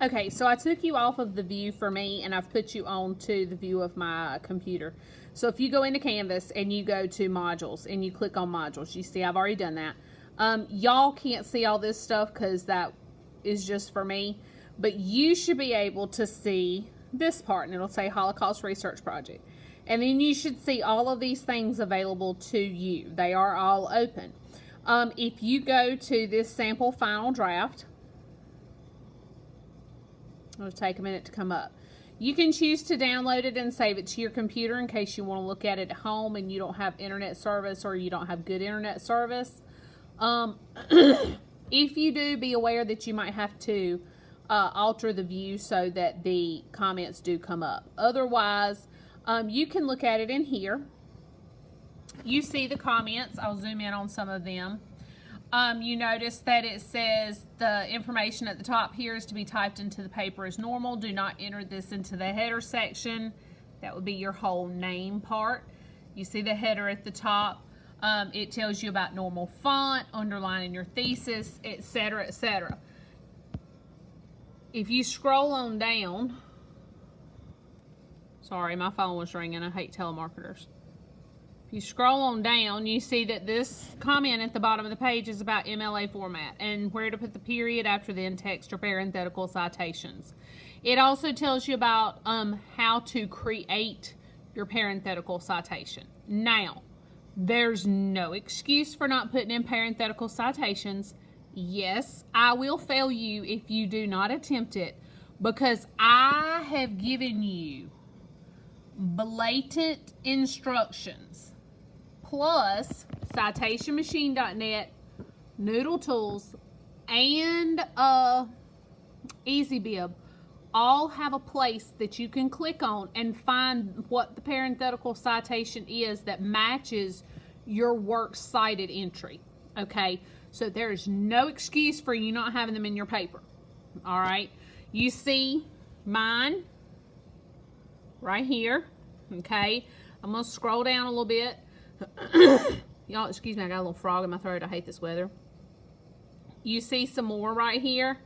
Okay, so I took you off of the view for me and I've put you on to the view of my computer. So if you go into Canvas and you go to modules and you click on modules, you see I've already done that. Y'all can't see all this stuff because that is just for me, but you should be able to see this part, and it'll say Holocaust Research Project. And then you should see all of these things available to you. They are all open. If you go to this sample final draft, it'll take a minute to come up. You can choose to download it and save it to your computer in case you want to look at it at home and you don't have internet service or you don't have good internet service. If you do, be aware that you might have to alter the view so that the comments do come up. Otherwise, you can look at it in here. You see the comments. I'll zoom in on some of them. You notice that it says the information at the top here is to be typed into the paper as normal. Do not enter this into the header section. That would be your whole name part. You see the header at the top. It tells you about normal font, underlining your thesis, etc., etc. If you scroll on down, sorry, my phone was ringing. I hate telemarketers. If you scroll on down, you see that this comment at the bottom of the page is about MLA format and where to put the period after the in-text or parenthetical citations. It also tells you about how to create your parenthetical citation. Now, there's no excuse for not putting in parenthetical citations. Yes, I will fail you if you do not attempt it because I have given you blatant instructions. Plus, citationmachine.net, Noodle Tools, and EasyBib all have a place that you can click on and find what the parenthetical citation is that matches your works cited entry. Okay, so there's no excuse for you not having them in your paper. All right, you see mine right here. Okay, I'm gonna scroll down a little bit. Y'all, excuse me, I got a little frog in my throat. I hate this weather. You see some more right here.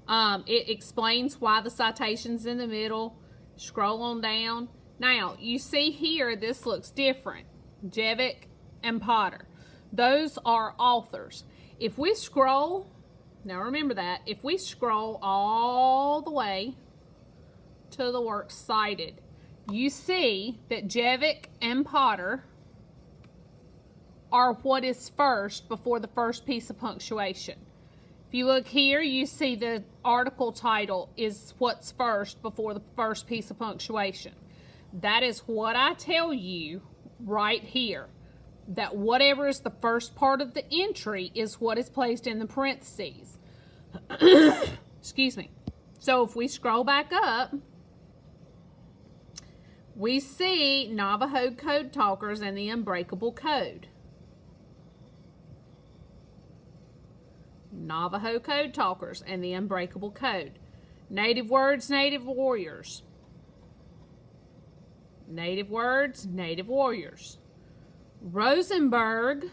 It explains why the citation's in the middle. Scroll on down. Now, you see here, this looks different. Jevick and Potter. Those are authors. If we scroll, now remember that, if we scroll all the way to the works cited, you see that Jevick and Potter are what is first before the first piece of punctuation. If you look here, you see the article title is what's first before the first piece of punctuation. That is what I tell you right here, that whatever is the first part of the entry is what is placed in the parentheses. Excuse me. So if we scroll back up, we see Navajo Code Talkers and the Unbreakable Code. Navajo Code Talkers and the Unbreakable Code. Native Words, Native Warriors. Native Words, Native Warriors. Rosenberg.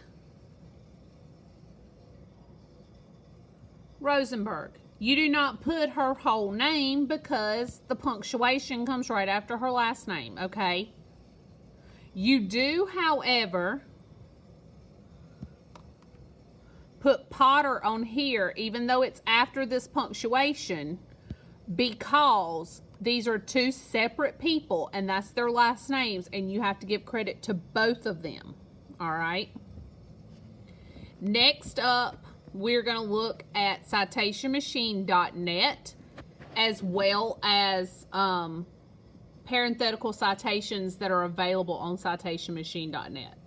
You do not put her whole name because the punctuation comes right after her last name, okay? You do, however, put Potter on here, even though it's after this punctuation, because these are two separate people, and that's their last names, and you have to give credit to both of them, all right? Next up, we're going to look at citationmachine.net, as well as parenthetical citations that are available on citationmachine.net.